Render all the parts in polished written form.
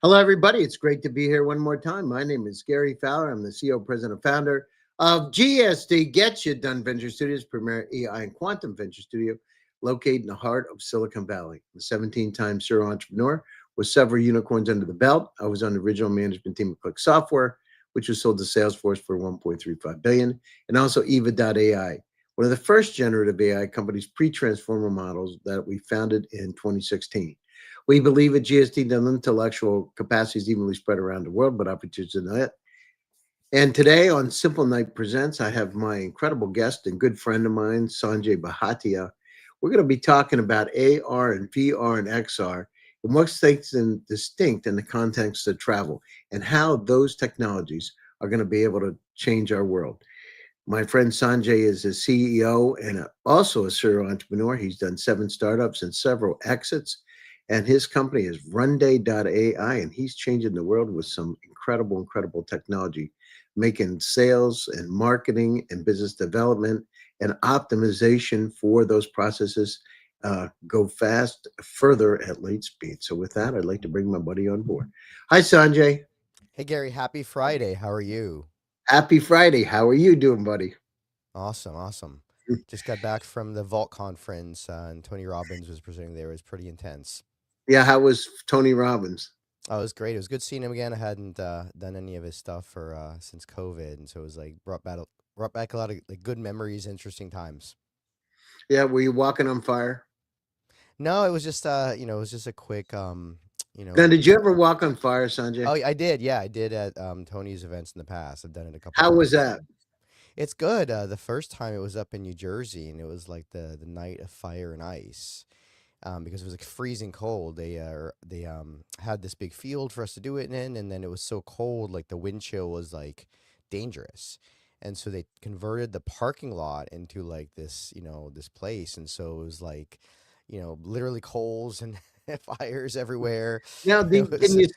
Hello, everybody. It's great to be here one more time. My name is Gary Fowler. I'm the CEO, president, founder of GSD Get You Done Venture Studios, premier AI and quantum venture studio located in the heart of Silicon Valley. I'm a 17-time serial entrepreneur with several unicorns under the belt. I was on the original management team of Click Software, which was sold to Salesforce for 1.35 billion, and also Eva.ai, one of the first generative AI companies pre-transformer models that we founded in 2016. We believe at GST that intellectual capacity is evenly spread around the world, but opportunities are not. And today on Simplenight Presents, I have my incredible guest and good friend of mine, Sanjay Bhatia. We're going to be talking about AR and VR and XR and what's distinct in the context of travel and how those technologies are going to be able to change our world. My friend Sanjay is a CEO and also a serial entrepreneur. He's done 7 startups and several exits. And his company is Runday.ai, and he's changing the world with some incredible technology, making sales and marketing and business development and optimization for those processes go fast, further at light speed. So with that, I'd like to bring my buddy on board. Hi, Sanjay. Hey Gary, happy Friday. How are you? Happy Friday. How are you doing, buddy? Awesome, awesome. Just got back from the Vault conference, and Tony Robbins was presenting there. It was pretty intense. Yeah, how was Tony Robbins? Oh, it was great. It was good seeing him again. I hadn't done any of his stuff for since COVID, and so it was like brought back a lot of like good memories, interesting times. Yeah, were you walking on fire? No, it was just it was just a quick Now, did you ever walk on fire, Sanjay? oh, I did. Yeah, I did at Tony's events in the past. I've done it a couple How was times. that? It's good. The first time it was up in New Jersey, and it was like the night of fire and ice. Because it was like freezing cold. They had this big field for us to do it in, and then it was so cold, like the wind chill was like dangerous, and so they converted the parking lot into like this place, and so it was like, literally coals and fires everywhere. Now, It was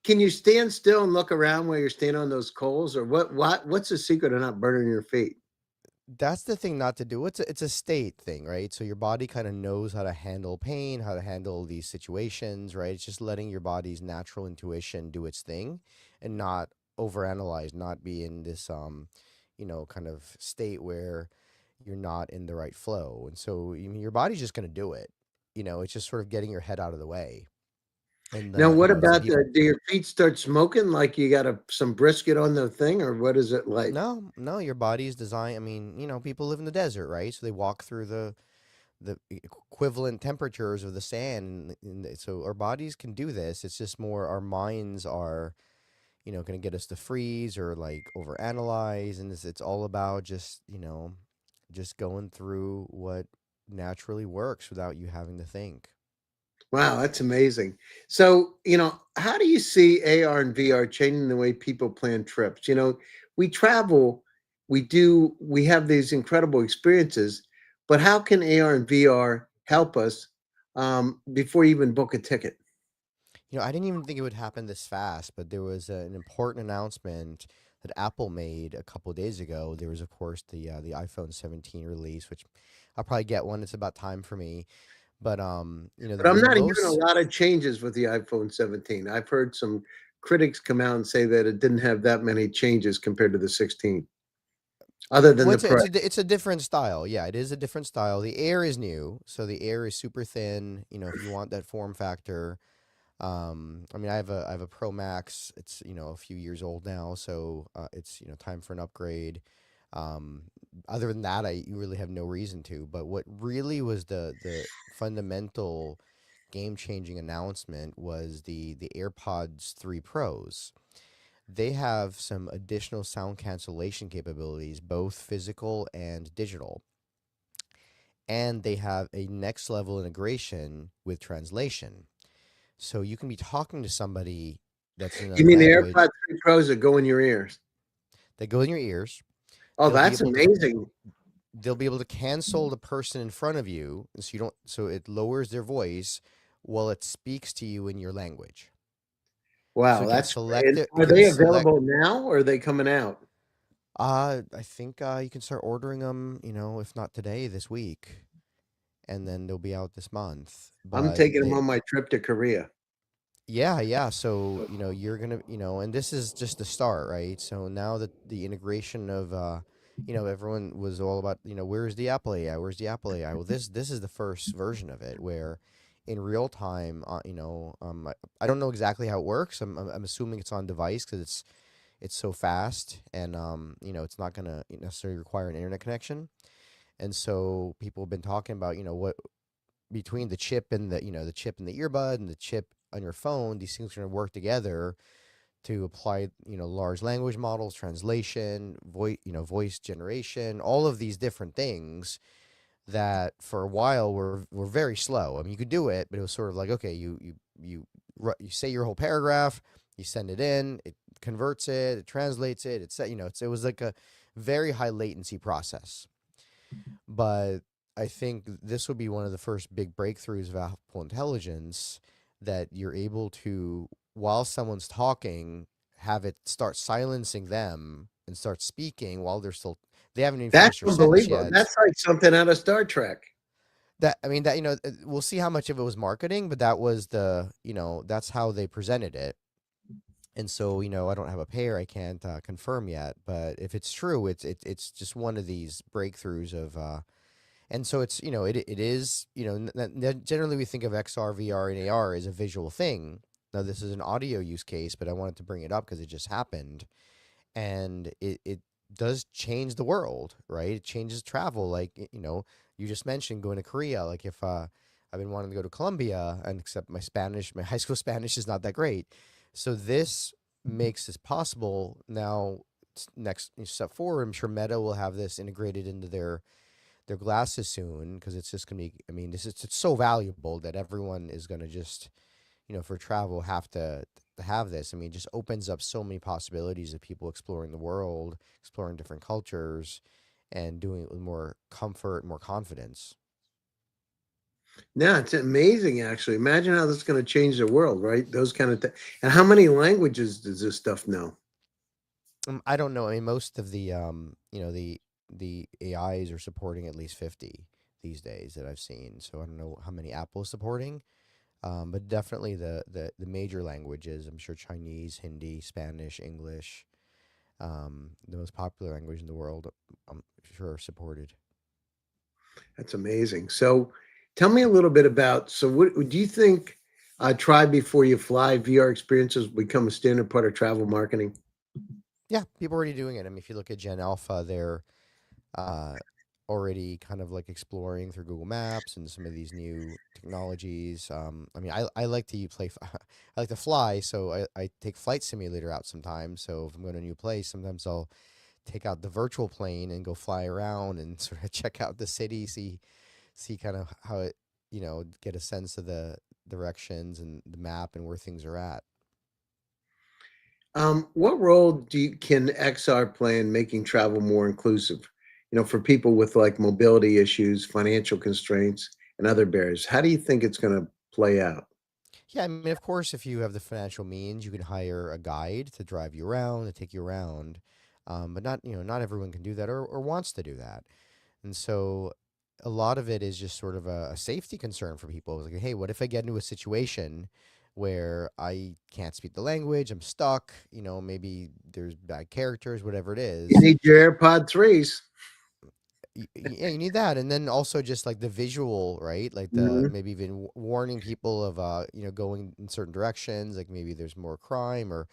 can you stand still and look around while you're standing on those coals, or what's the secret of not burning your feet? That's the thing not to do. It's a state thing, right? So your body kind of knows how to handle pain, how to handle these situations, right? It's just letting your body's natural intuition do its thing and not overanalyze, not be in this kind of state where you're not in the right flow. And so I mean, your body's just going to do it. It's just sort of getting your head out of the way. And Now, what some about people. do your feet start smoking like you got some brisket on the thing, or what is it like? No, no, your body's designed. I mean, people live in the desert, right? So they walk through the equivalent temperatures of the sand, so our bodies can do this. It's just more our minds are, going to get us to freeze or like overanalyze, and it's all about just going through what naturally works without you having to think. Wow, that's amazing. So, how do you see AR and VR changing the way people plan trips? We travel, we have these incredible experiences, but how can AR and VR help us before you even book a ticket? I didn't even think it would happen this fast, but there was an important announcement that Apple made a couple of days ago. There was, of course, the iPhone 17 release, which I'll probably get one. It's about time for me. But But I'm the not hearing a most lot of changes with the iPhone 17. I've heard some critics come out and say that it didn't have that many changes compared to the 16, other than well, the price. it's a different style. Yeah, it is a different style. The Air is new, so the Air is super thin. If you want that form factor. I mean, I have a Pro Max. It's a few years old now, so it's time for an upgrade. Um, Other than that, you really have no reason to. But what really was the fundamental game changing announcement was the AirPods 3 Pros. They have some additional sound cancellation capabilities, both physical and digital, and they have a next level integration with translation. So you can be talking to somebody that's in You another mean the language AirPods 3 Pros that go in your ears? that go in your ears. Oh, They'll be that's able to amazing. they'll be able to cancel the person in front of you, and so it lowers their voice while it speaks to you in your language. So Wow, it can that's select great. it. It Are can they select. available now or are they coming out? I think you can start ordering them. If not today, this week, and then they'll be out this month. I'm But taking them on my trip to Korea. Yeah, yeah. So, you're gonna, and this is just the start, right? So now that the integration of, everyone was all about, where's the Apple AI? Where's the Apple AI? Well, this is the first version of it where, in real time, I don't know exactly how it works. I'm assuming it's on device because it's so fast, and it's not gonna necessarily require an internet connection. And so people have been talking about, what between the chip and the chip in the earbud and the chip on your phone, these things are going to work together to apply, large language models, translation, voice generation, all of these different things that for a while were very slow. I mean, you could do it, but it was sort of like, okay, you say your whole paragraph, you send it in, it converts it, it translates it, it was like a very high latency process. But I think this would be one of the first big breakthroughs of Apple Intelligence, that you're able to, while someone's talking, have it start silencing them and start speaking while they haven't even That's finished their sentence unbelievable. yet. That's like something out of Star Trek. That I mean that we'll see how much of it was marketing, but that was that's how they presented it. And so, I don't have a pair, I can't confirm yet, but if it's true, it's just one of these breakthroughs of and so it's it is generally we think of XR, VR, and AR as a visual thing. Now this is an audio use case, but I wanted to bring it up because it just happened, and it does change the world, right? It changes travel. Like you just mentioned going to Korea. Like if I've been wanting to go to Colombia, and except my high school Spanish is not that great, so this makes this possible now. Next step forward, I'm sure Meta will have this integrated into their glasses soon, because it's just gonna be. I mean, this is it's so valuable that everyone is gonna just for travel have to have this. I mean, it just opens up so many possibilities of people exploring the world, exploring different cultures, and doing it with more comfort, more confidence. Yeah, it's amazing actually. Imagine how this is going to change the world, right? Those kind of things. And how many languages does this stuff know? I don't know. I mean, most of the AIs are supporting at least 50 these days that I've seen. So I don't know how many Apple is supporting. But definitely the major languages, I'm sure Chinese, Hindi, Spanish, English, the most popular language in the world, I'm sure are supported. That's amazing. So tell me a little bit about, so what do you think try before you fly VR experiences become a standard part of travel marketing? Yeah, people are already doing it. I mean, if you look at Gen Alpha, they're uh, already kind of like exploring through Google Maps and some of these new technologies. I mean, I like to I like to fly, so I take Flight Simulator out sometimes. So if I'm going to a new place, sometimes I'll take out the virtual plane and go fly around and sort of check out the city, see kind of how it, get a sense of the directions and the map and where things are at. What role can XR play in making travel more inclusive? For people with like mobility issues, financial constraints, and other barriers. How do you think it's going to play out? Yeah, I mean, of course, if you have the financial means, you can hire a guide to drive you around, to take you around. But not everyone can do that or wants to do that. And so a lot of it is just sort of a safety concern for people. It's like, hey, what if I get into a situation where I can't speak the language, I'm stuck, maybe there's bad characters, whatever it You is. need your AirPod threes. Yeah, you need that, and then also just like the visual, right? Like the Mhm. maybe even warning people of going in certain directions, like maybe there's more crime, or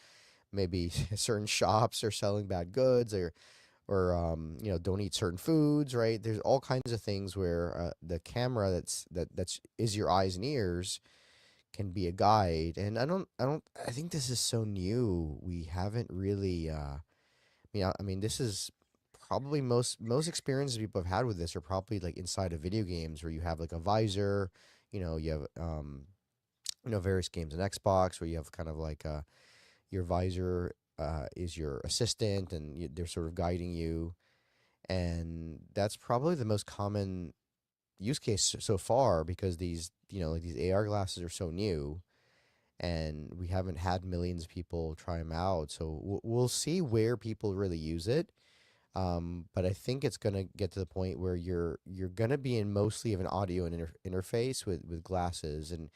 maybe certain shops are selling bad goods, or don't eat certain foods, right? There's all kinds of things where the camera that's is your eyes and ears can be a guide. And I think this is so new. We haven't really I mean, this is probably most experiences people have had with this are probably like inside of video games, where you have like a visor, you have various games on Xbox where you have kind of like your visor is your assistant, and they're sort of guiding you, and that's probably the most common use case so far, because these like these AR glasses are so new, and we haven't had millions of people try them out. So we'll see where people really use it. But I think it's gonna get to the point where you're gonna be in mostly of an audio interface with glasses, and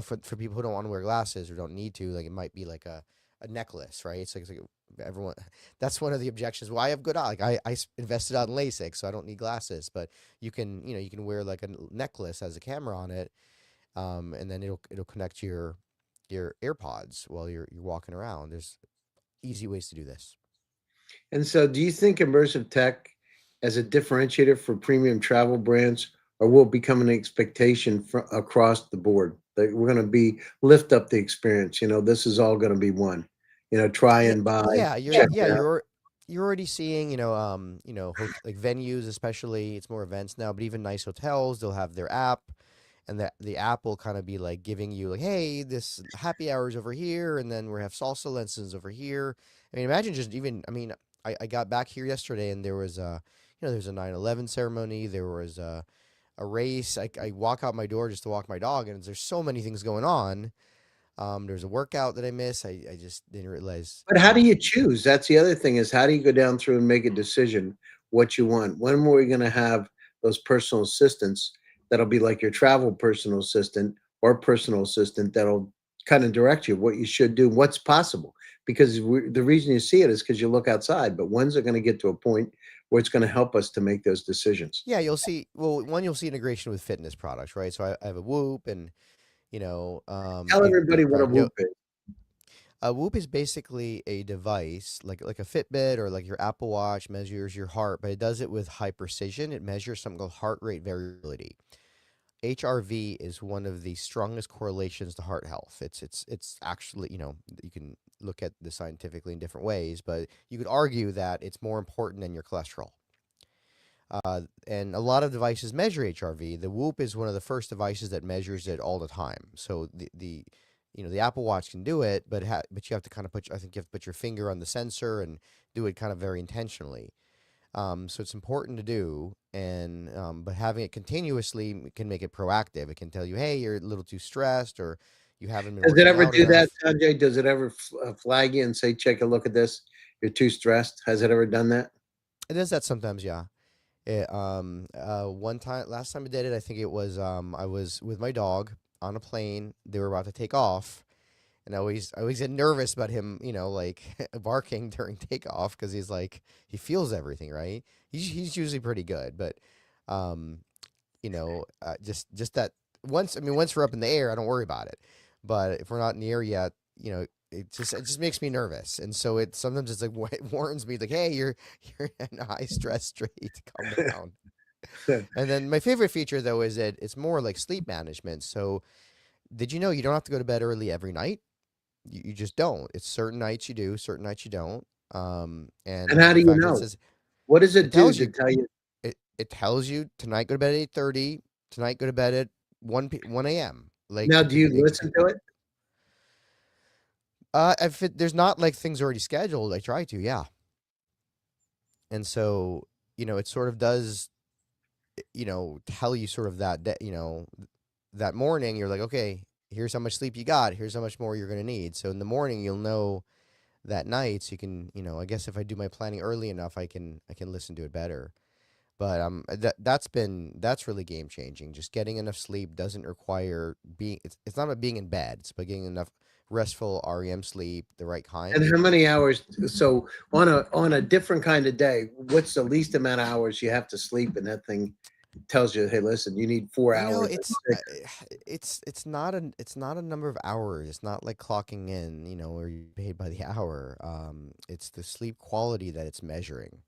for people who don't want to wear glasses or don't need to, like it might be like a necklace, right? It's like everyone. That's one of the objections. Well, I have good eye. Like invested on LASIK, so I don't need glasses. But you can wear like a necklace has a camera on it, and then it'll connect to your AirPods while you're walking around. There's easy ways to do this. And so, do you think immersive tech as a differentiator for premium travel brands, or will it become an expectation across the board that we're going to be lift up the experience? This is all going to be one. Try Yeah, and buy, yeah, you're check yeah, it out. you're already seeing, like venues especially, it's more events now, but even nice hotels, they'll have their app and the app will kind of be like giving you like, hey, this happy hours over here, and then we have salsa lessons over here. I mean, imagine just even, I mean, I got back here yesterday and there was there's a 9/11 ceremony, there was a race. I walk out my door just to walk my dog, and there's so many things going on. There's a workout that I miss. I just didn't realize. But how do you choose? That's the other thing, is how do you go down through and make a decision what you want? When are we going to have those personal assistants that'll be like your travel personal assistant or personal assistant that'll kind of direct you what you should do, what's possible? Because the reason you see it is because you look outside. But when's it going to get to a point where it's going to help us to make those decisions? Yeah, you'll see. Well, one, you'll see integration with fitness products, right? So I have a Whoop, and Tell you everybody what a probably know Whoop is. a Whoop is basically a device like a Fitbit or like your Apple Watch measures your heart, but it does it with high precision. It measures something called heart rate variability. HRV is one of the strongest correlations to heart health. It's actually, you can look at this scientifically in different ways, but you could argue that it's more important than your cholesterol. And a lot of devices measure HRV. The Whoop is one of the first devices that measures it all the time. So the Apple Watch can do it, but you have to kind of I think you have to put your finger on the sensor and do it kind of very intentionally. So it's important to do, and but having it continuously can make it proactive. It can tell you, hey, you're a little too stressed, or you haven't been Does it working ever out do that, enough. Sanjay? Does it ever flag you and say, "Check a look at this. You're too stressed"? Has it ever done that? It does that sometimes, yeah. One time, last time I did it, I think it was I was with my dog on a plane. They were about to take off, and I always get nervous about him, like barking during takeoff because he's like he feels everything, right? He's usually pretty good, but um, just that once I mean once we're up in the air, I don't worry about it. But if we're not in the air yet, it just makes me nervous, and so it sometimes it's like it warns me like, hey, you're in a high stress state, calm down. And then my favorite feature though is that it's more like sleep management. So did you know you don't have to go to bed early every night? You just don't. It's certain nights you do, certain nights you don't. And And how the do you fact that it know? says What does it it do tells to you tell you? it tells you tonight go to bed at 8:30, tonight go to bed at 1 a.m. Like Now, do you listen to it? if there's not like things already scheduled, I try to, yeah. And so, it sort of does, tell you sort of that morning you're like, okay, here's how much sleep you got, here's how much more you're going to need. So in the morning you'll know that night, so you can, I guess if I do my planning early enough, I can listen to it better. But that's really game changing. Just getting enough sleep doesn't require being. It's not about being in bed. It's about getting enough restful REM sleep, the right And kind. how many hours? So on a different kind of day, what's the least amount of hours you have to sleep? And that thing tells you, hey, listen, you need 4 hours or It's 6. it's not a number of hours. It's not like clocking in, or you're paid by the hour. It's the sleep quality that it's measuring.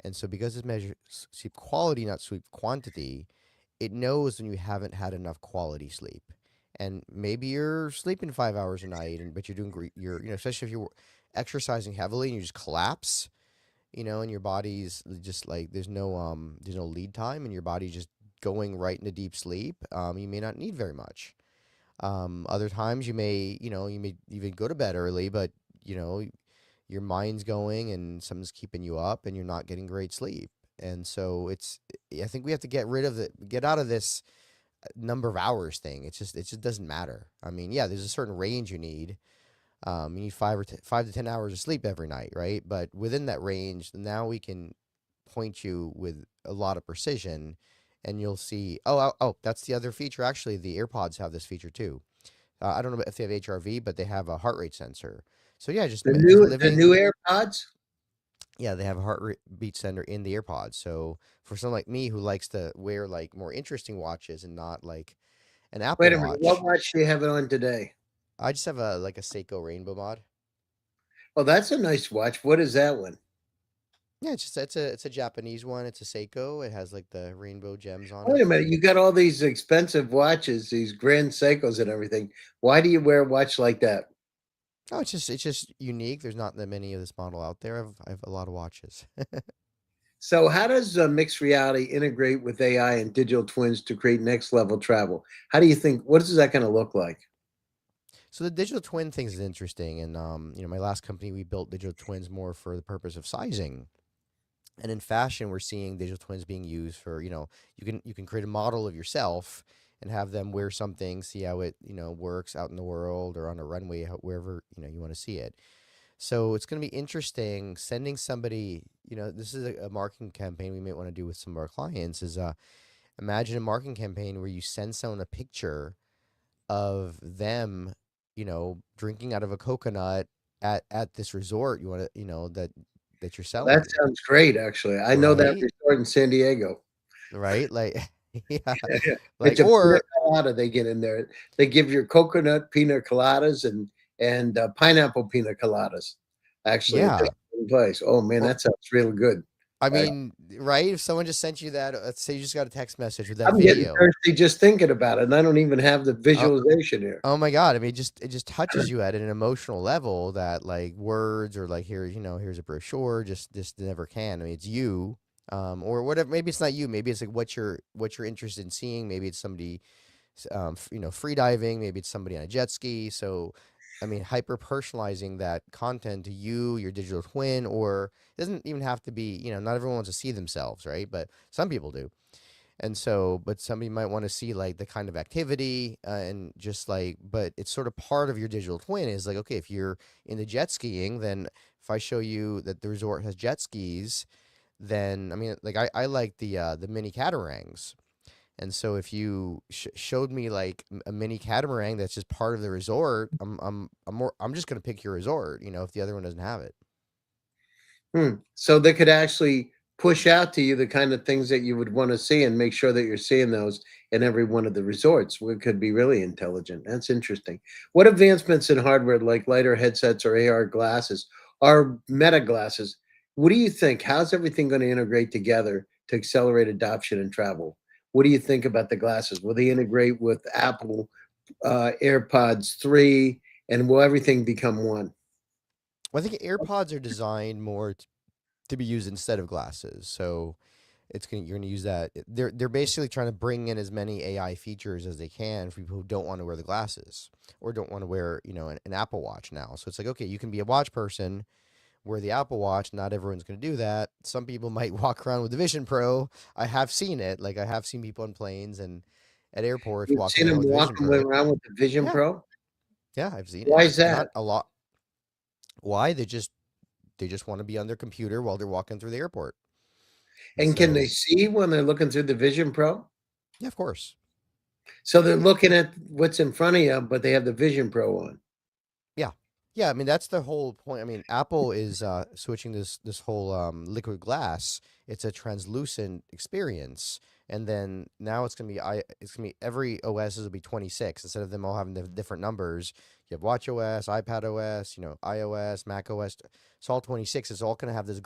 And so because it measures sleep quality, not sleep quantity, it knows when you haven't had enough quality sleep. And maybe you're sleeping 5 hours a night, and but you're doing great. Especially if you're exercising heavily and you just collapse, and your body's just like there's no lead time, and your body's just going right into deep sleep. You may not need very much. Other times you may even go to bed early, but you know your mind's going and something's keeping you up and you're not getting great sleep. And so I think we have to get out of this number of hours thing. It just doesn't matter. I mean, yeah, there's a certain range you need. You need 5 to 10 hours of sleep every night, right? But within that range, now we can point you with a lot of precision, and you'll see. Oh, that's the other feature. Actually, the AirPods have this feature too. I don't know if they have HRV, but they have a heart rate sensor. So yeah, just The new living. AirPods. Yeah, they have a heart rate beat sensor in the AirPods. So for someone like me who likes to wear like more interesting watches and not like an Wait Apple a minute. What Watch, watch do you have it on today? I just have a like a Seiko Rainbow mod. Oh, that's a nice watch. What is that one? Yeah, it's a Japanese one. It's a Seiko. It has like the rainbow gems on Wait it. a minute. You got all these expensive watches, these Grand Seikos and everything. Why do you wear a watch like that? Oh, it's just unique. There's not that many of this model out there. I have a lot of watches. So, how does mixed reality integrate with AI and digital twins to create next level travel? How do you think? What is that going to look like? So the digital twin thing is interesting, and my last company we built digital twins more for the purpose of sizing. And in fashion, we're seeing digital twins being used for, you can create a model of yourself and have them wear something, see how it, works out in the world or on a runway, wherever, you want to see it. So it's going to be interesting sending somebody, this is a marketing campaign we might want to do with some of our clients is imagine a marketing campaign where you send someone a picture of them, drinking out of a coconut at this resort you want to, that you're That selling, sounds great, actually. I know that right? resort in San Diego. Right? Like, yeah, like, It's a pina or colada they get in there. They give you coconut pina coladas and pineapple pina coladas. Actually, at this yeah. one place. Oh man, Well, that sounds real good. I Uh, mean, right? If someone just sent you that, let's say you just got a text message with that I'm getting video. thirsty just thinking about it, and I don't even have the Oh, visualization here. oh my God. I mean, it just touches you at an emotional level that like words or like here's a brochure just never can. I mean, it's you. Or whatever. Maybe it's not you. Maybe it's like what you're interested in seeing. Maybe it's somebody free diving. Maybe it's somebody on a jet ski. So, I mean, hyper personalizing that content to you, your digital twin, or it doesn't even have to be, not everyone wants to see themselves, right? But some people do. And so, but somebody might want to see like the kind of activity and just like, but it's sort of part of your digital twin is like, okay, if you're into jet skiing, then if I show you that the resort has jet skis, then I mean, like I like the mini catamarans, and so if you showed me like a mini catamaran that's just part of the resort, I'm just gonna pick your resort, if the other one doesn't have it. So they could actually push out to you the kind of things that you would want to see and make sure that you're seeing those in every one of the resorts. It could be really intelligent. That's interesting. What advancements in hardware like lighter headsets or AR glasses or meta glasses? What do you think? How's everything going to integrate together to accelerate adoption and travel? What do you think about the glasses? Will they integrate with Apple AirPods 3 and will everything become one? Well, I think AirPods are designed more to be used instead of glasses, so you're gonna use that. They're basically trying to bring in as many AI features as they can for people who don't want to wear the glasses or don't want to wear an Apple Watch now. So it's like, okay, you can be a watch person, wear the Apple Watch. Not everyone's going to do that. Some people might walk around with the Vision Pro. I have seen it. Like I have seen people on planes and at airports You've walking seen around them with the Vision walking Pro. around with the Vision Yeah, Pro? yeah, I've seen Why it. is Not that? a lot. Why? They just want to be on their computer while they're walking through the airport. And And can they so, see when they're looking through the Vision Pro? yeah, of course. So they're looking at what's in front of you, but they have the Vision Pro on. Yeah. Yeah, I mean that's the whole point. I mean, Apple is switching this whole liquid glass. It's a translucent experience, and then now it's gonna be every OS will be 26 instead of them all having the different numbers. You have Watch OS, iPad OS, iOS, Mac OS. It's all 26. It's all gonna have this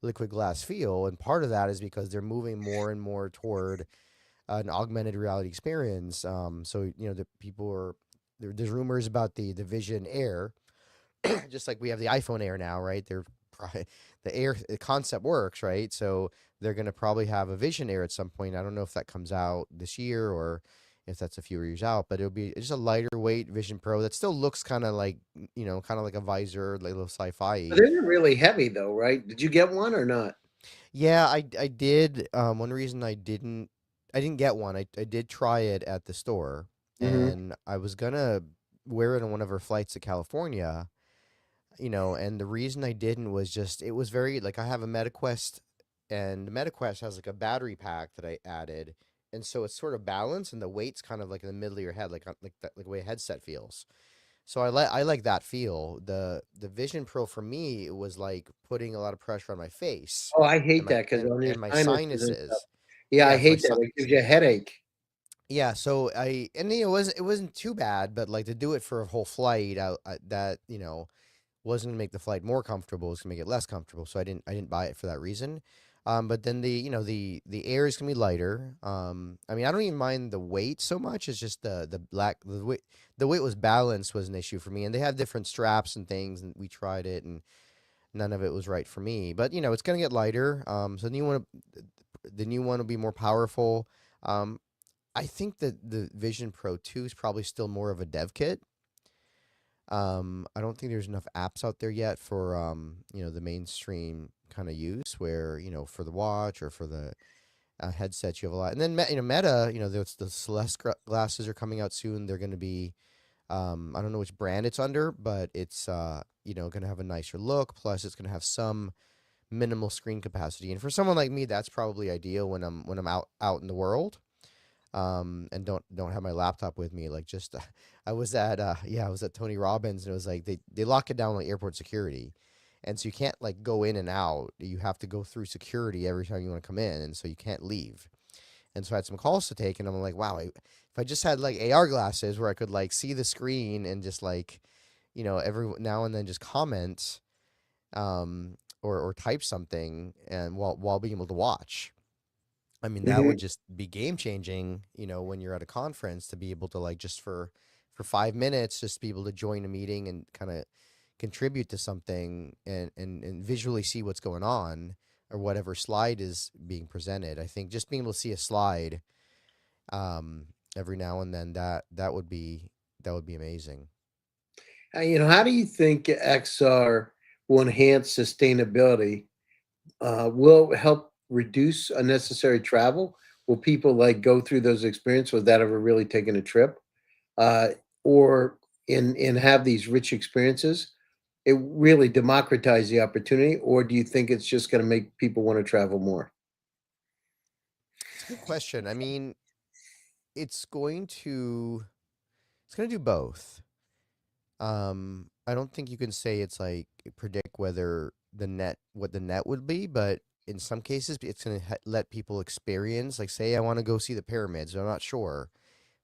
liquid glass feel, and part of that is because they're moving more and more toward an augmented reality experience. So the people are there's rumors about the Vision Air, just like we have the iPhone Air now, right? The Air the concept works, right? So they're gonna probably have a Vision Air at some point. I don't know if that comes out this year or if that's a few years out, but it'll be just a lighter weight Vision Pro that still looks kind of like a visor, like a little But sci-fi. they're really heavy though, right? Did you get one or not? Yeah, I did. One reason I didn't get one. I did try it at the store, Hmm. and I was gonna wear it on one of our flights to California. And the reason I didn't was just it was very like I have a MetaQuest and MetaQuest has like a battery pack that I added, and so it's sort of balanced, and the weight's kind of like in the middle of your head, like the way a headset feels. So I like that feel. The Vision Pro for me, it was like putting a lot of pressure on my face Oh, I and hate my that because on your and my sinuses and stuff. sinuses. Yeah, I Yeah, hate that. It gives you a headache. yeah. So it wasn't too bad, but like to do it for a whole flight, that wasn't gonna make the flight more comfortable. It's gonna make it less comfortable. So I didn't buy it for that reason. But then the air is gonna be lighter. I mean, I don't even mind the weight so much. It's just the weight was balanced was an issue for me. And they have different straps and things, and we tried it, and none of it was right for me. But it's gonna get lighter. So the new one will be more powerful. Um, I think that the Vision Pro 2 is probably still more of a dev kit. I don't think there's enough apps out there yet for the mainstream kind of use where, for the watch or for the headset you have a lot. And then Meta, the Celeste glasses are coming out soon. They're going to be I don't know which brand it's under, but it's going to have a nicer look. Plus, it's going to have some minimal screen capacity. And for someone like me, that's probably ideal when I'm out in the world, and don't have my laptop with me. Like, just I was at Tony Robbins, and it was like they lock it down like airport security, and so you can't like go in and out. You have to go through security every time you want to come in, and so you can't leave. And so I had some calls to take, and I'm like, wow, if I just had like AR glasses where I could like see the screen and just like, every now and then just comment, or type something, and while being able to watch. I mean, that would Mhm. just be game changing, when you're at a conference, to be able to like just for 5 minutes, just be able to join a meeting and kind of contribute to something, and visually see what's going on, or whatever slide is being presented. I think just being able to see a slide, um, every now and then, that would be amazing. How do you think XR will enhance sustainability? Will it help reduce unnecessary travel? Will people like go through those experiences without ever really taking a trip, uh, or in have these rich experiences? It really democratize the opportunity, or do you think it's just going to make people want to travel more? It's a good question. I mean, it's going to it's going to do both. I don't think you can say it's like predict whether what the net would be, but in some cases, it's going to let people experience. Like, say, I want to go see the pyramids, but I'm not sure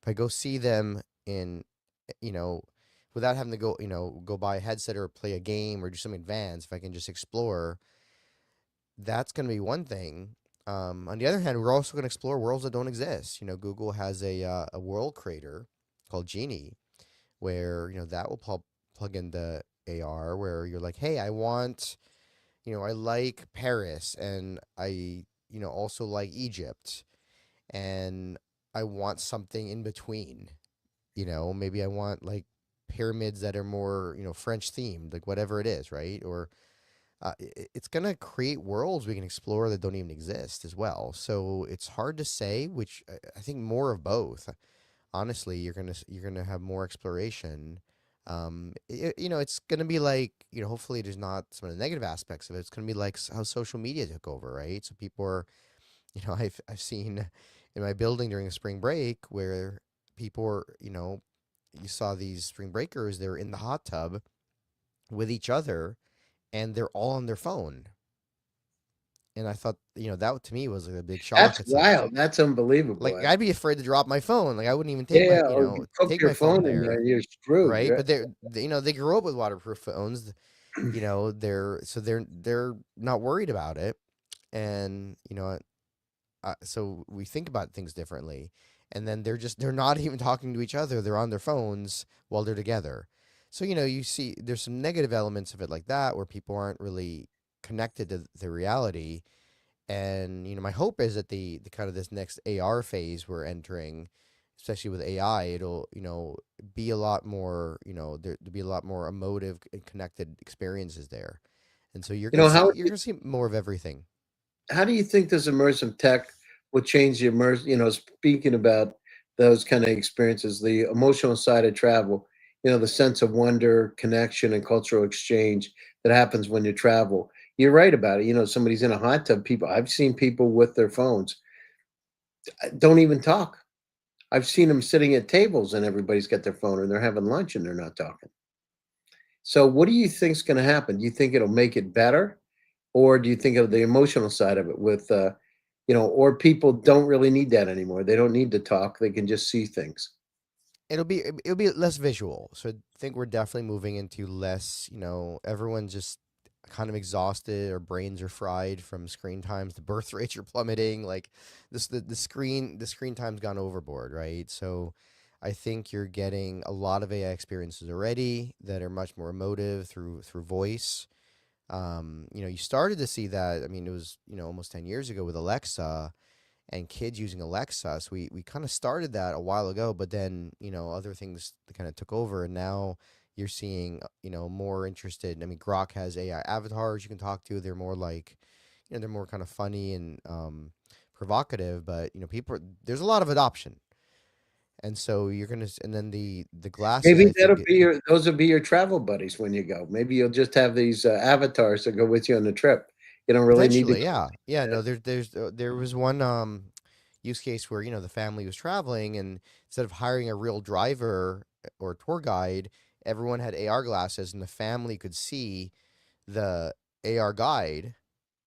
if I go see them you know, without having to go buy a headset or play a game or do something advanced. If I can just explore, that's going to be one thing. On the other hand, we're also going to explore worlds that don't exist. Google has a world creator called Genie, where that will plug into AR, where you're like, hey, I like Paris, and I also like Egypt, and I want something in between. Maybe I want like pyramids that are more French themed, like whatever it is, right? Or it's gonna create worlds we can explore that don't even exist as well. So it's hard to say which. I think more of both. Honestly, you're gonna have more exploration. It's gonna be like, hopefully there's not some of the negative aspects of it. It's gonna be like how social media took over, right? So people are, I've seen in my building during a spring break where people are, you saw these spring breakers. They're in the hot tub with each other, and they're all on their phone. And I thought, that to me was like a big shock. That's It's like, wild. That's unbelievable. I'd be afraid to drop my phone. Like, I wouldn't even take Yeah, my, yeah, or you hook take your my phone phone in there, there, you're screwed, right? right? But they grew up with waterproof phones. They're not worried about it, and so we think about things differently, and then they're not even talking to each other. They're on their phones while they're together. So you see, there's some negative elements of it like that, where people aren't really connected to the reality. And my hope is that the kind of this next AR phase we're entering, especially with AI, it'll be a lot more, there'll be a lot more emotive and connected experiences there. And so you're You gonna know, see how you're gonna see more of everything. how do you think this immersive tech will change the speaking about those kind of experiences, the emotional side of travel, the sense of wonder, connection, and cultural exchange that happens when you travel. You're right about it. Somebody's in a hot tub. I've seen people with their phones don't even talk. I've seen them sitting at tables and everybody's got their phone and they're having lunch and they're not talking. So, what do you think's going to happen? Do you think it'll make it better, or do you think of the emotional side of it or people don't really need that anymore? They don't need to talk; they can just see things. It'll be less visual. So I think we're definitely moving into less, everyone's just kind of exhausted, our brains are fried from screen times, the birth rates are plummeting, like the screen time's gone overboard, right? So I think you're getting a lot of AI experiences already that are much more emotive through voice. You started to see that. I mean, it was, almost 10 years ago with Alexa and kids using Alexa. So we kind of started that a while ago, but then, other things kind of took over. And now you're seeing, more interested. I mean, Grok has AI avatars you can talk to. They're more like, they're more kind of funny and provocative, but, there's a lot of adoption. And so and then the glasses, Maybe I think, those will be your travel buddies when you go. Maybe you'll just have these avatars that go with you on the trip. You don't really need to. potentially, yeah. Yeah, no, there was one use case where the family was traveling, and instead of hiring a real driver or tour guide, everyone had AR glasses and the family could see the AR guide,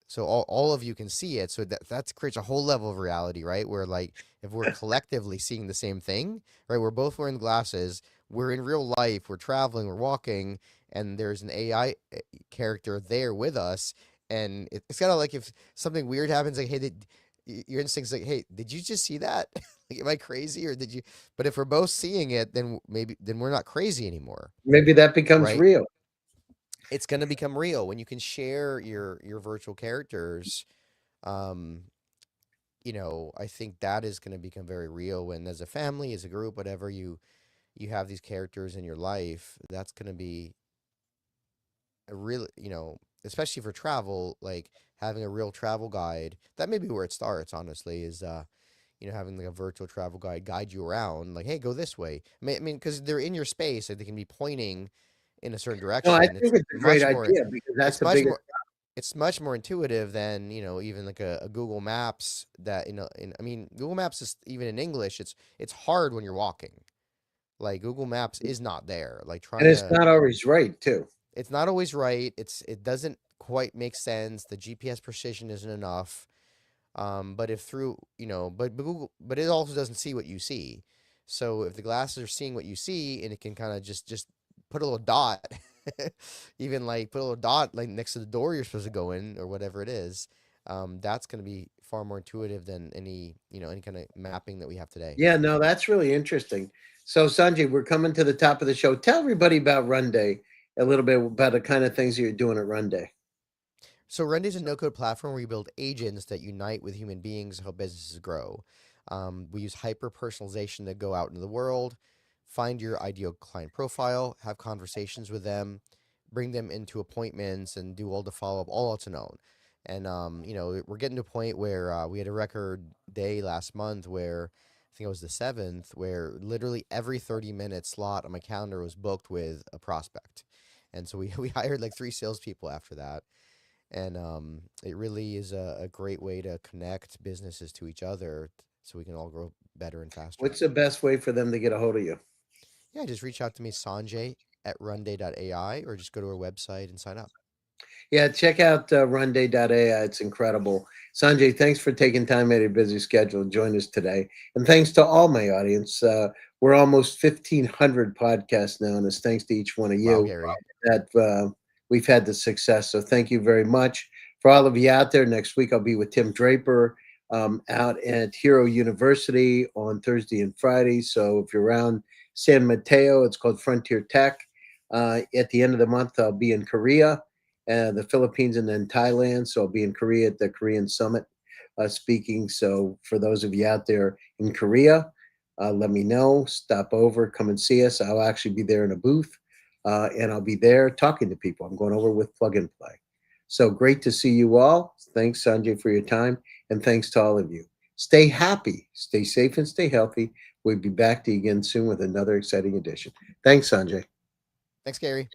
so all of you can see it, so that creates a whole level of reality, right, where like if we're collectively seeing the same thing, right, we're both wearing glasses, we're in real life, we're traveling, we're walking, and there's an AI character there with us, and it's kind of like if something weird happens, like, hey, your instinct's like, hey, did you just see that? Like, am I crazy, or did you? But if we're both seeing it, then then we're not crazy anymore, Maybe that becomes right? real. It's going to become real when you can share your virtual characters. um I think that is going to become very real when, as a family, as a group, whatever, you have these characters in your life. That's going to be a real, especially for travel, like having a real travel guide. That may be where it starts, honestly, is having like a virtual travel guide you around, like, hey, go this way. I mean, because they're in your space, like they can be pointing in a certain No, I direction. think it's a great idea because that's It's the much biggest. more it's much more intuitive than, even like a Google Maps that, I mean, Google Maps is, even in English, it's hard when you're walking. Like, Google Maps is not there. Like, And trying it's to not always right too. it's not always right. It doesn't quite make sense. The GPS precision isn't enough. But if through, but it also doesn't see what you see. So if the glasses are seeing what you see, and it can kind of just put a little dot, even like put a little dot like next to the door you're supposed to go in, or whatever it is, that's going to be far more intuitive than any kind of mapping that we have today. Yeah, no, that's really interesting. So, Sanjay, we're coming to the top of the show. Tell everybody about Run Day, a little bit about the kind of things you're doing at Run Day. So Rendy is a no-code platform where we build agents that unite with human beings to help businesses grow. We use hyper-personalization to go out into the world, find your ideal client profile, have conversations with them, bring them into appointments, and do all the follow-up, all on its own. And we're getting to a point where we had a record day last month where I think it was the 7th, where literally every 30-minute slot on my calendar was booked with a prospect. And so we, we hired like 3 salespeople after that, and it really is a great way to connect businesses to each other, so we can all grow better and faster. What's the best way for them to get a hold of you? Yeah, just reach out to me, Sanjay at runday.ai, or just go to our website and sign up. Yeah, check out runday.ai. It's incredible. Sanjay, thanks for taking time out of your busy schedule to join us today. And thanks to all my audience. We're almost 1,500 podcasts now, and it's thanks to each one of Wow, you Gary. that we've had the success. So thank you very much. For all of you out there, next week I'll be with Tim Draper out at Hero University on Thursday and Friday. So if you're around San Mateo, it's called Frontier Tech. At the end of the month, I'll be in Korea, the Philippines, and then Thailand. So I'll be in Korea at the Korean Summit speaking. So for those of you out there in Korea, let me know. Stop over, come and see us. I'll actually be there in a booth, and I'll be there talking to people. I'm going over with Plug and Play. So great to see you all. Thanks, Sanjay, for your time, and thanks to all of you. Stay happy, stay safe, and stay healthy. We'll be back to you again soon with another exciting edition. Thanks, Sanjay. Thanks, Gary.